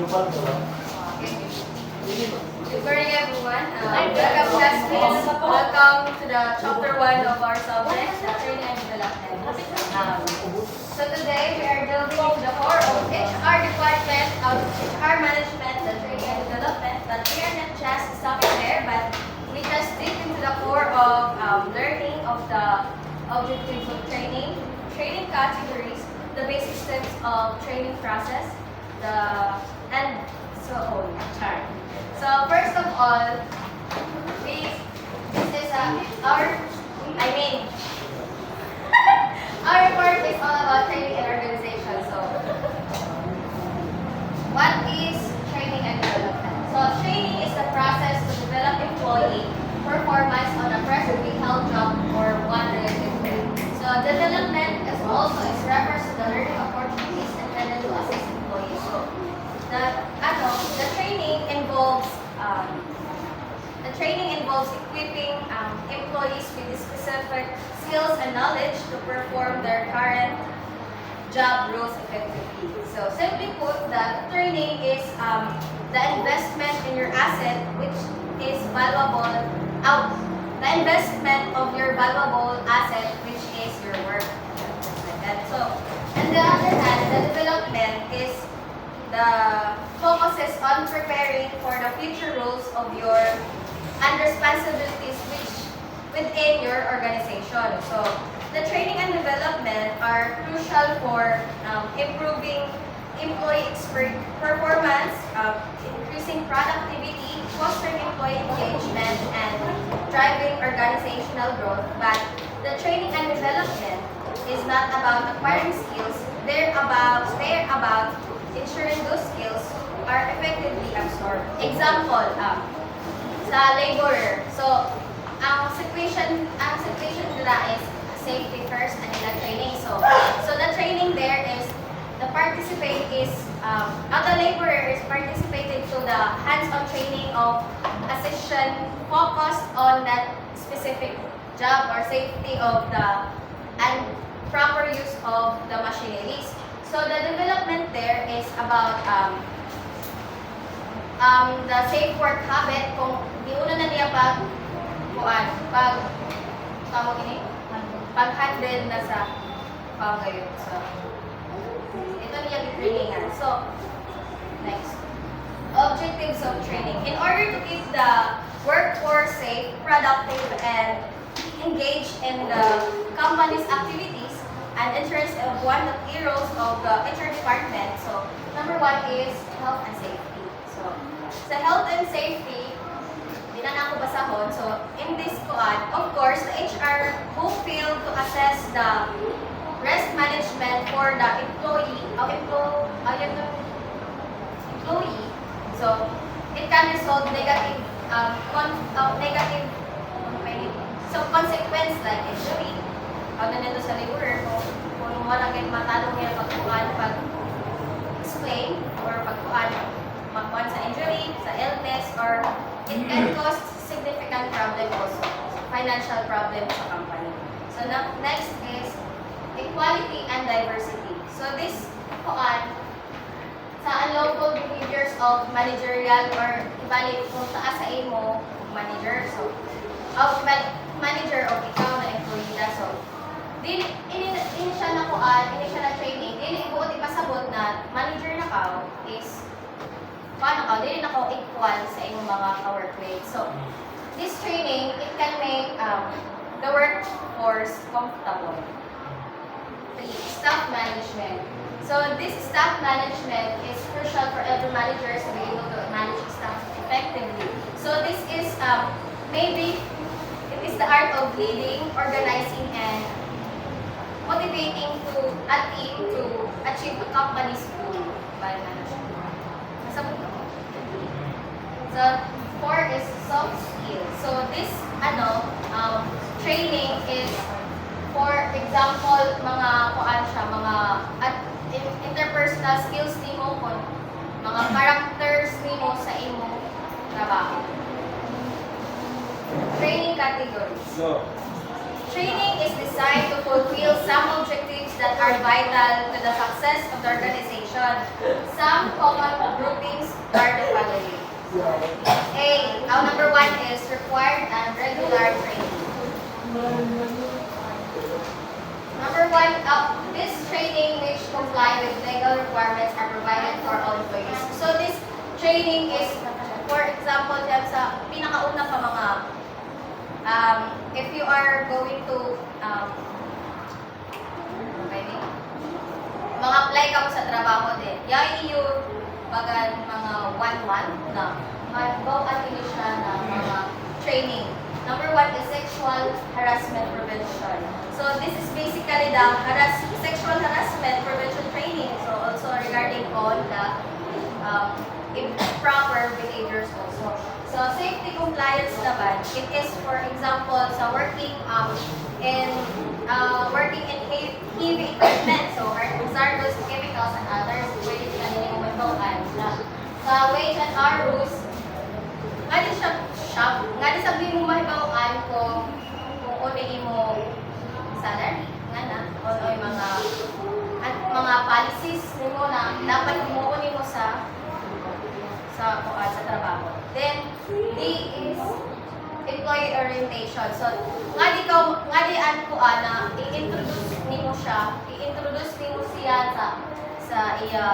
Good morning, everyone. Welcome, classmates. Welcome to the chapter 1 of our subject, training and development. So today we are delving into the core of HR department, of HR management, the training and development. But we are not just stopping there, but we just dig into the core of learning of the objectives of training, training categories, the basic steps of training process, and so on. So first of all, this is our report is all about training and organization. So what is training and development? So training is the process to develop employee performance on a presently held job or one related field. So development is refers to the learning opportunities intended to assist employees. So the training involves equipping employees with specific skills and knowledge to perform their current job roles effectively. So simply put, the training is the investment in your asset, which is valuable the investment of your valuable asset, which is your work. So, on the other hand, the development is the focuses on preparing for the future roles of your and responsibilities within your organization. So, the training and development are crucial for improving employee performance, increasing productivity, fostering employee engagement, and driving organizational growth. But the training and development is not about acquiring skills. They're about ensuring those skills are effectively absorbed. Example, sa laborer. So, ang situation nila is safety first and the training. So the training there is the laborer is participating to the hands-on training of a session focused on that specific job or safety of and proper use of the machineries. So the development there is about the safe work habit. Kung di una na niya pag-handle na sa pagayon. So ito niya trainingan. So next, objectives of training. In order to keep the workforce safe, productive, and engaged in the company's activities, and insurance of one of the heroes of the HR department. So, number 1 is health and safety. So, sa health and safety, di na ako basahon. So, in this of course, the HR who failed to assess the risk management for the employee. So, it can result negative consequence like injury. Ano nito sa laborer, kung wala kayo matanong niya pag-explain or magkuhan sa injury, sa illness, or it can cause significant problem also, financial problem sa company. So next is equality and diversity. So this sa unlawful behaviors of managerial or ibalik kung taas sa imo manager. So manager o ikaw na employee na. So ini siya na training, buot ipasabot na manager na ka is dili na ko equal sa imong mga ka-workmates. So, this training, it can make the workforce comfortable. 3, staff management. So, this staff management is crucial for every manager to be able to manage staff effectively. So, this is maybe it is the art of leading, organizing, and motivating a team to achieve a company's goal by management. So 4 is soft skills. So this training is, for example, mga interpersonal skills nimo, mga characters nimo sa imong trabaho. Training categories. Training is designed to fulfill some objectives that are vital to the success of the organization. Some common groupings are the following. Our number one is required and regular training. Number one, this training which comply with legal requirements are provided for all employees. So this training is, for example, dyan sa pinakauna pa mga, if you are going to, mga-apply ka mo sa trabaho din, yay iyo, bagan mga 1 month na, mag-go-at siya na mga training. Number one is sexual harassment prevention. So this is basically the sexual harassment prevention training. So also regarding all the improper behaviors also. So safety compliance naman, it is for example sa working in heavy equipment. So hazardous chemicals and others which kanina umibawaan na sa wage and hour rules. Nga di sabi mo mahibawaan kung unin mo salary, nga na, o yung mga policies mo na dapat umuunin mo sa trabaho. Then, D is employee orientation. So, nga di na i-introduce nimo siya sa iya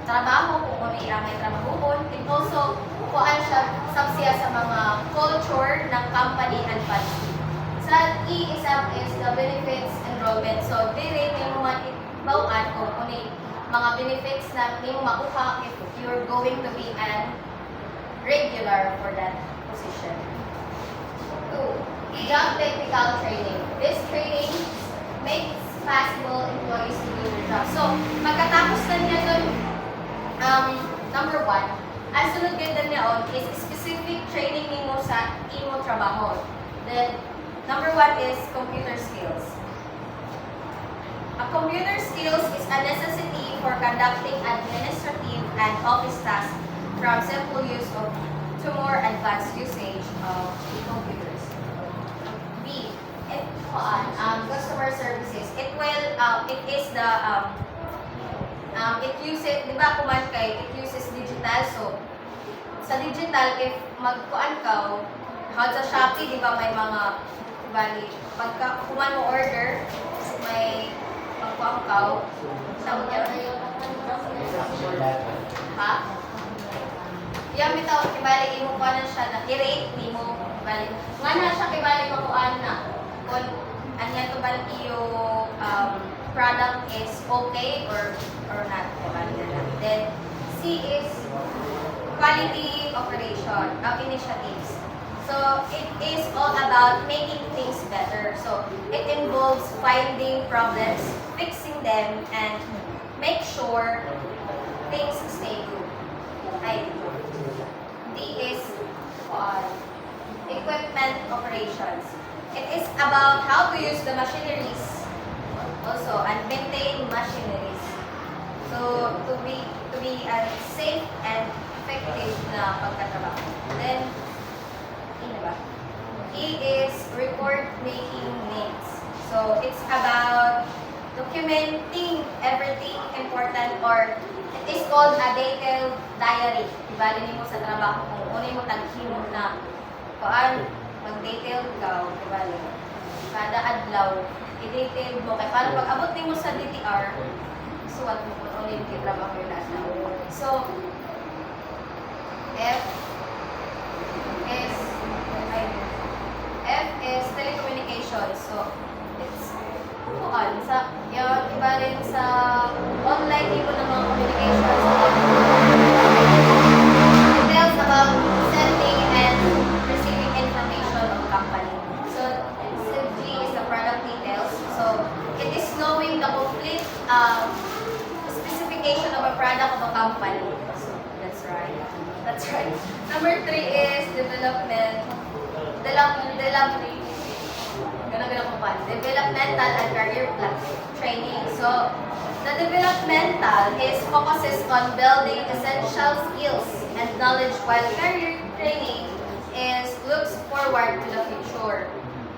trabaho kung ano iya may trabaho. And also, kuan siya sa mga culture ng company and policy. Sa E is the benefits enrollment. So, dili nimo bawaan kung ano mga benefits na nimo makuha if you're going to be an regular for that position. 2. Job technical training. This training makes possible employees to do their job. So, pagkatapos na niya doon, number 1, ang sunod ganda niya is specific training nimo sa imo trabaho. Then, number 1 is computer skills. A computer skills is a necessity for conducting administrative and office tasks from simple use to more advanced usage of computers. B. Customer services. It is the it uses, di ba kuman kay it uses digital. So sa digital, if magkuan ka sa Shopee, di ba may mga bali pagka kuman mo order, may magkuan ka sa ha? Yang bitaw kibali imo kuanan siya na i-rate nimo bali. Ngana siya kibali makuan na kung anya to bali iyo product is okay or not kibali na. Then C is quality operation initiatives. So it is all about making things better. So it involves finding problems, fixing them, and make sure things stay good. D is equipment operations. It is about how to use the machineries also and maintain machineries. So to be a safe and effective na pagkatrabaho. Then E is report making needs. So it's about documenting everything important, or it is called a detailed diary. Ibali nimo sa trabaho kung ano mo taghimo na kuan mag-detail ka, ibali. Kada adlaw, i-detail mo kay para pag abot nimo sa DTR, suwat mo kung ano yung trabaho yung nasa. So F is telecommunications. So it's kuan sa yung ibalin sa online tipo ng mga communications. Details about sending and receiving information of company. So G is the product details. So it is knowing the complete specification of a product of a company. So that's right. Number 3 is developmental and career plan training. So the developmental focuses on building essential skills and knowledge, while career training looks forward to the future.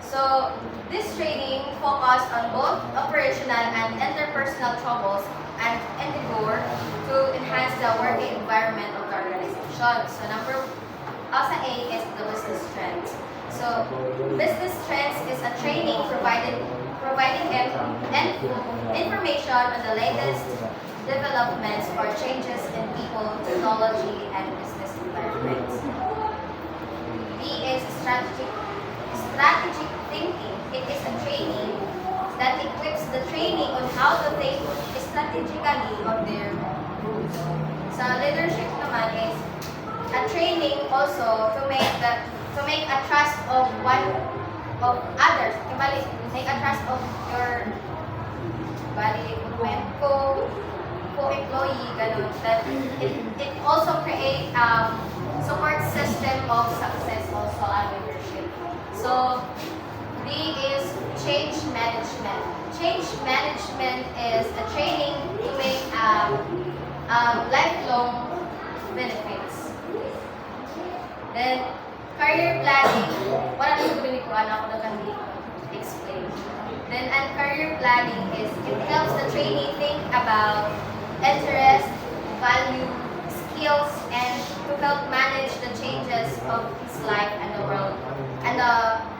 So So this training focused on both operational and interpersonal troubles and endeavor to enhance the working environment of the organization. So also A is the business trends. So business trends is a training providing information on the latest developments or changes in people, technology, and business environments. B is strategic thinking. It is a training that equips the trainee on how to think strategically on their rules. Sa leadership naman is a training also to make a trust of others. Kembali, make a trust of your co-employee, ganun. That it also create support system of success also and leadership. So D is change management. Change management is a training to make lifelong benefits. Then career planning, wala nang gubili ko anak ko na explain. Then and career planning is it helps the trainee think about interest, value, skills, and to help manage the changes of his life and the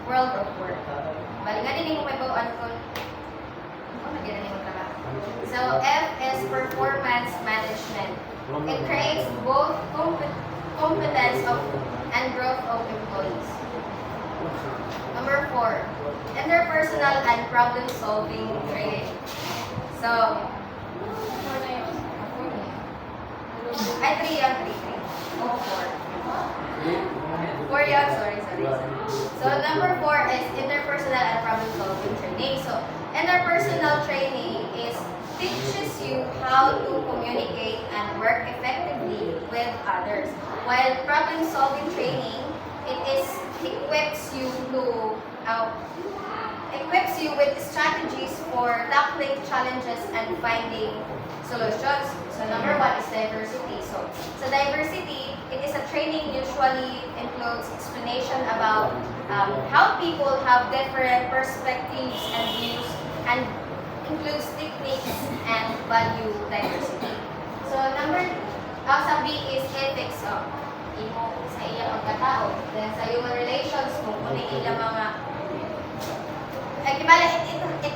world of work. Balingan din mo may bawaan ko. So F is performance management. It creates both competence and growth of employees. Number 4, interpersonal and problem solving training. So, ay 3 yan, 3. Oh, 4. 4 yan, sorry. So, number 4 is interpersonal and problem solving training. So, interpersonal training teaches you how to communicate and work effectively with others. While problem solving training, it equips you with strategies for tackling challenges and finding solutions. So number 1 is diversity. So diversity, it is a training usually includes explanation about how people have different perspectives and views and includes techniques and value diversity. So sa B is ethics. Imo sa iyang pagkatao. Then sa human relations, kung kunin ilang mga it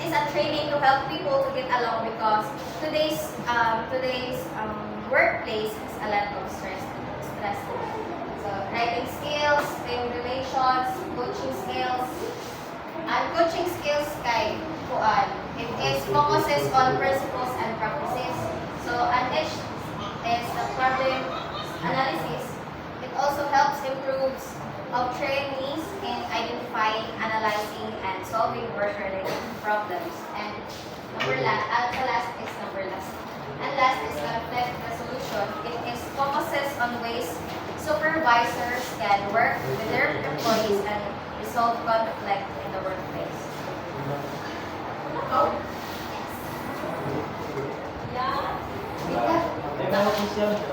is a training to help people to get along because today's workplace has a lot of stress. So writing skills, team relations, coaching skills, and coaching skills kay kuan. It is focuses on principles and practices. So and H is the problem analysis. It also helps improves of trainees in identifying, analyzing, and solving work-related problems. And last is number last. And last is conflict resolution. It focuses on ways supervisors can work with their employees and resolve conflict in the workplace. Oh. Yes. Yeah.